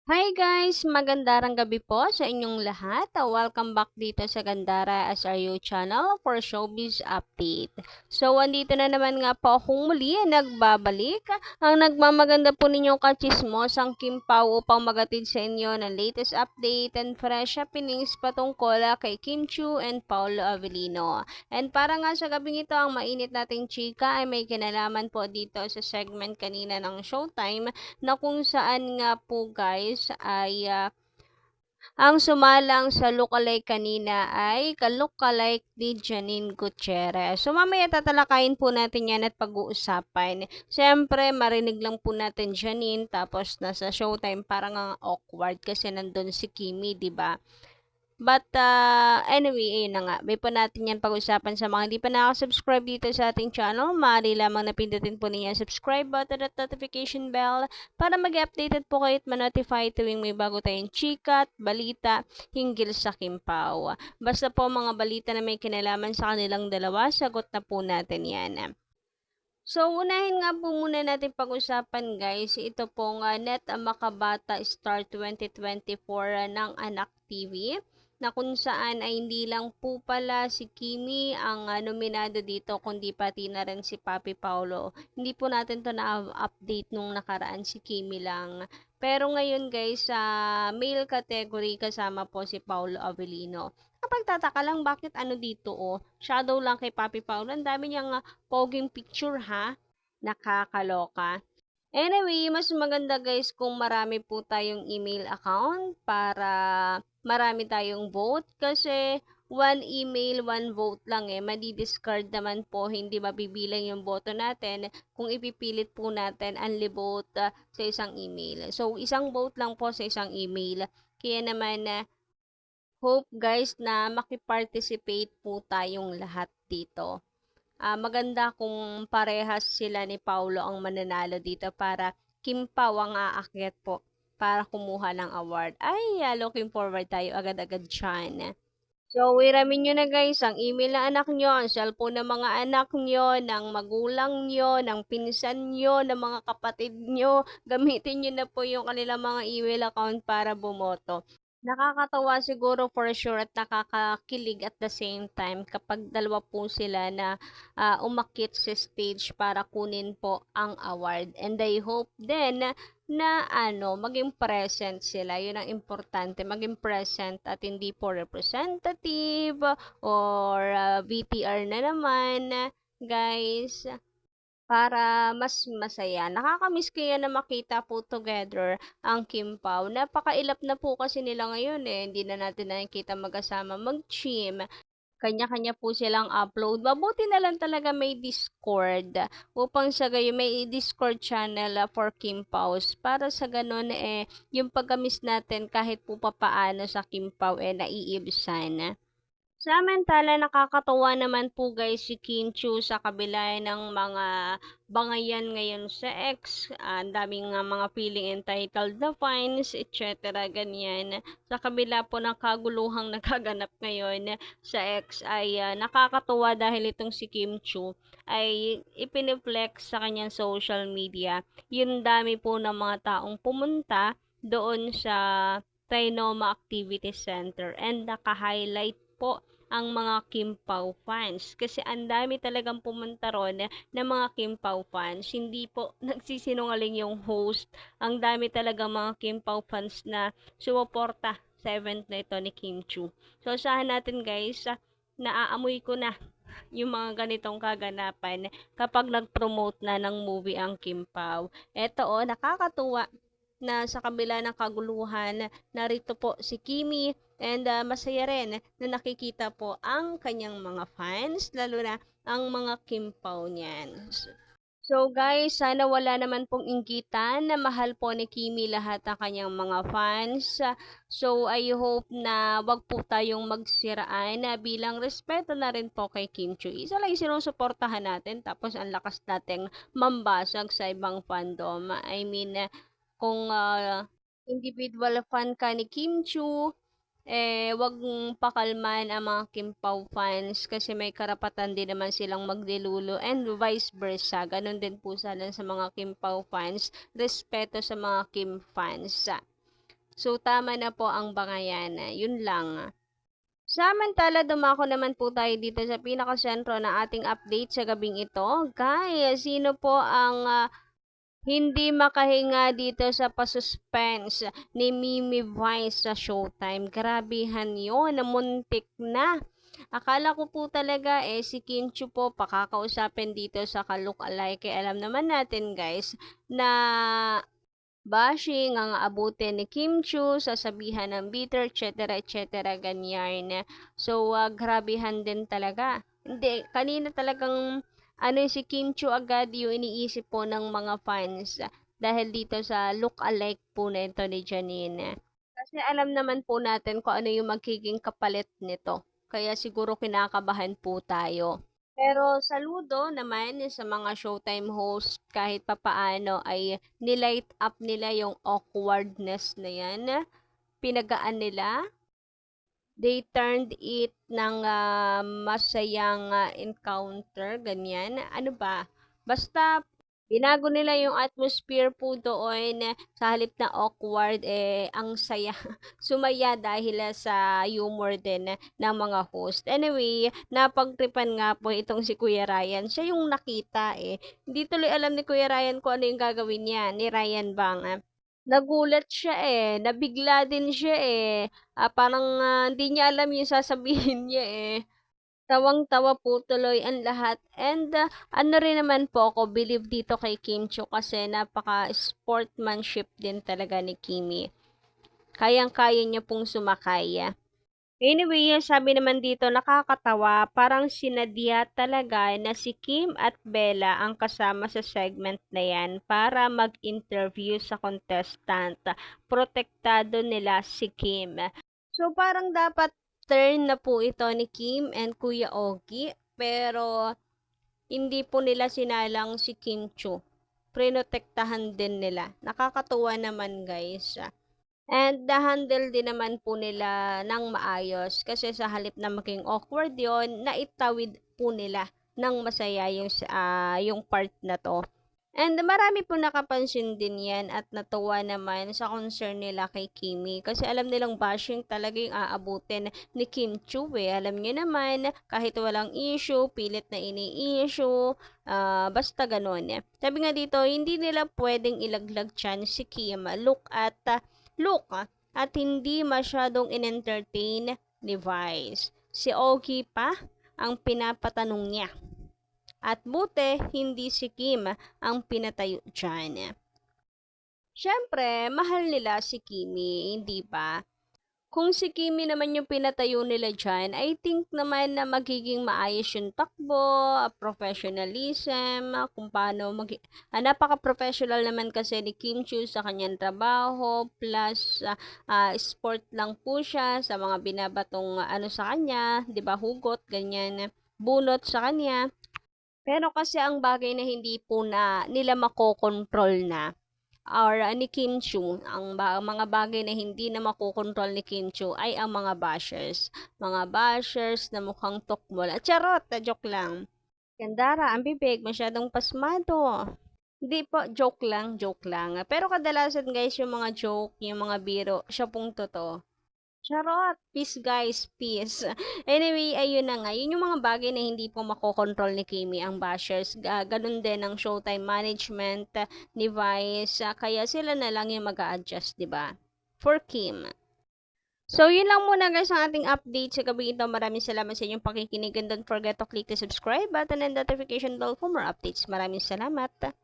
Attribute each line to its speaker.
Speaker 1: Hi guys! Magandang gabi po sa inyong lahat. Welcome back dito sa Gandara SRU channel for Showbiz Update. So, andito na naman nga po akong muli nagbabalik. Ang nagmamaganda po ninyong kachismosang Kim Pao upang magatid sa inyo ng latest update and fresh happenings patungkol kay Kim Chu and Paolo Avellino. And para nga sa gabing ito, ang mainit nating chika ay may kinalaman po dito sa segment kanina ng Showtime na kung saan nga po guys ay ang sumalang sa lookalike kanina ay ka-lookalike ni Janine Gutierrez. So mamaya tatalakayin po natin yan at pag-uusapan. Siyempre, marinig lang po natin Janine tapos nasa Showtime parang ang awkward kasi nandun si Kimi, 'di ba? But, anyway, ayun na nga. May po natin yan pag-usapan sa mga hindi pa nakasubscribe dito sa ating channel. Maaari lamang napindutin po ninyo ang subscribe button at notification bell para mag-updated po kayo at ma-notify tuwing may bago tayong chika at balita hinggil sa Kimpaw. Basta po mga balita na may kinalaman sa kanilang dalawa, sagot na po natin yan. So, unahin nga po muna natin pag-usapan guys, ito pong Net Makabata Star 2024 ng Anak TV na kung saan ay hindi lang po pala si Kimi ang nominado dito kundi pati na rin si Papi Paulo. Hindi po natin to na-update nung nakaraan, si Kimi lang. Pero ngayon guys, sa male category kasama po si Paulo Avellino. Kapagtataka lang bakit ano dito shadow lang kay Papi Paulo. Ang dami niyang poging picture ha. Nakakaloka. Anyway, mas maganda guys kung marami po tayong email account para marami tayong vote kasi one email, one vote lang Madi-discard naman po, hindi mabibilang yung boto natin kung ipipilit po natin unli vote sa isang email. So, isang vote lang po sa isang email. Kaya naman, hope guys na makiparticipate po tayong lahat dito. Maganda kung parehas sila ni Paulo ang mananalo dito para Kim Pao ang aakyat po para kumuha ng award. Ay, looking forward tayo agad-agad dyan. So, wiramin nyo na guys ang email ng anak nyo, ang cellphone ng mga anak nyo, ng magulang nyo, ng pinsan nyo, ng mga kapatid nyo. Gamitin nyo na po yung kanilang mga email account para bumoto. Nakakatawa siguro for sure at nakakakilig at the same time kapag dalawa po sila na umakyat sa stage para kunin po ang award. And I hope then na maging present sila. Yun ang importante, maging present at hindi po representative or VTR na naman, guys, para mas masaya. Nakakamiss kaya na makita po together ang Kim Pao. Napakailap na po kasi nila ngayon Hindi na natin nakikita magkasama mag-gym. Kanya-kanya po silang upload. Mabuti na lang talaga may Discord upang sa gayon may Discord channel for Kim Paus para sa ganun yung pagkamis natin kahit po papaano sa Kim Pao naiibsan. Samantala, nakakatuwa naman po guys si Kim Chu sa kabila ng mga bangayan ngayon sa X. Ang daming mga feeling entitled na fines, etc. Ganyan. Sa kabila po ng kaguluhang nagaganap ngayon sa X ay nakakatuwa dahil itong si Kim Chu ay ipiniflex sa kanyang social media. Yung dami po ng mga taong pumunta doon sa Trinoma Activity Center and naka-highlight po ang mga Kim Pao fans. Kasi ang dami talagang pumunta ron na mga Kim Pao fans. Hindi po nagsisinungaling yung host. Ang dami talagang mga Kim Pao fans na sumuporta sa event na ito ni Kim Chu. So, asahan natin guys, naaamoy ko na yung mga ganitong kaganapan kapag nag-promote na ng movie ang Kim Pao. Eto nakakatuwa na sa kabila ng kaguluhan, narito po si Kimi and masaya rin na nakikita po ang kanyang mga fans, lalo na ang mga Kim Pao niyan. So guys, sana wala naman pong inggitan na mahal po ni Kimi lahat ng kanyang mga fans. So I hope na wag po tayong magsiraan na bilang respeto na rin po kay Kim Chu. Isa lang sinusuportahan natin tapos ang lakas nating mambasag sa ibang fandom. I mean, kung individual fan ka ni Kim Chu, wag mong pakalman ang mga Kim Pao fans kasi may karapatan din naman silang magdilulo and vice versa. Ganon din po sana sa mga Kim Pao fans. Respeto sa mga Kim fans. So, tama na po ang bangayan. Yun lang. Samantala, dumako naman po tayo dito sa pinakasentro ng ating update sa gabing ito. Guys, sino po ang hindi makahinga dito sa pasuspense ni Mimi Vice sa Showtime? Grabehan yun, muntik na. Akala ko po talaga si Kim Chiu po pakakausapin dito sa ka-look-alike. Alam naman natin guys na bashing ang abutin ni Kim Chiu, sasabihan ng bitter, etc. etc. ganyan. So, grabehan din talaga. Hindi, kanina talagang si Kim Chiu agad yung iniisip po ng mga fans dahil dito sa look-alike po na ito ni Janine. Kasi alam naman po natin kung ano yung magiging kapalit nito. Kaya siguro kinakabahan po tayo. Pero saludo naman sa mga Showtime host kahit papaano ay nilight up nila yung awkwardness na yan. Pinagaan nila. They turned it ng masayang encounter, ganyan. Ano ba? Basta binago nila yung atmosphere po doon sa halip na awkward ang saya sumaya dahil sa humor din ng mga host. Anyway, napagtripan nga po itong si Kuya Ryan. Siya yung nakita Hindi tuloy alam ni Kuya Ryan kung ano yung gagawin niya ni Ryan Bang. Nagulat siya nabigla din siya parang hindi niya alam yung sasabihin niya Tawang-tawa po tuloy ang lahat. And ano rin naman po ako, believe dito kay Kim Chiu kasi napaka-sportsmanship din talaga ni Kimi. Kayang-kaya niya pong sumakay. Anyway, sabi naman dito, nakakatawa, parang sinadya talaga na si Kim at Bella ang kasama sa segment na yan para mag-interview sa contestant. Protektado nila si Kim. So, parang dapat turn na po ito ni Kim and Kuya Ogie, pero hindi po nila sinalang si Kim Chiu. Prinotektahan din nila. Nakakatuwa naman guys. And handle din naman po nila ng maayos kasi sa halip na maging awkward yon, naitawid po nila ng masaya yung part na to. And marami po nakapansin din yan at natuwa naman sa concern nila kay Kimi kasi alam nilang bashing talaga yung aabutin ni Kim Chiu Alam niyo naman, kahit walang issue, pilit na ini-issue, basta ganun. Sabi nga dito, hindi nila pwedeng ilaglag dyan si Kim. Look at hindi masyadong in-entertain ni Vice. Si Ogie pa ang pinapatanong niya. At buti, hindi si Kim ang pinatayo dyan. Siyempre, mahal nila si Kimi, hindi ba? Kung si Kimi naman yung pinatayo nila dyan, I think naman na magiging maayos yung takbo, professionalism, kung paano napaka-professional naman kasi ni Kim Chiu sa kanyang trabaho, plus sport lang po siya sa mga binabatong sa kanya, 'di ba, hugot, ganyan, bunot sa kanya. Pero kasi ang bagay na hindi po na nila makokontrol na or ni Kim Chiu, ang mga bagay na hindi na makokontrol ni Kim Chiu ay ang mga bashers. Mga bashers na mukhang tukmol. Charot, joke lang. Gandara, ang bibig, masyadong pasmado. Hindi po, joke lang, joke lang. Pero kadalasan guys, yung mga joke, yung mga biro, siya pong totoo. Charot! Peace guys, peace. Anyway, ayun na nga. Yun yung mga bagay na hindi po makokontrol ni Kimi ang bashers. Ganun din ang Showtime management ni Vice. Kaya sila na lang yung mag-a-adjust, di ba? For Kim. So, yun lang muna guys ang ating update sa gabi ito. Maraming salamat sa inyong pakikinig and don't forget to click the subscribe button and notification bell for more updates. Maraming salamat.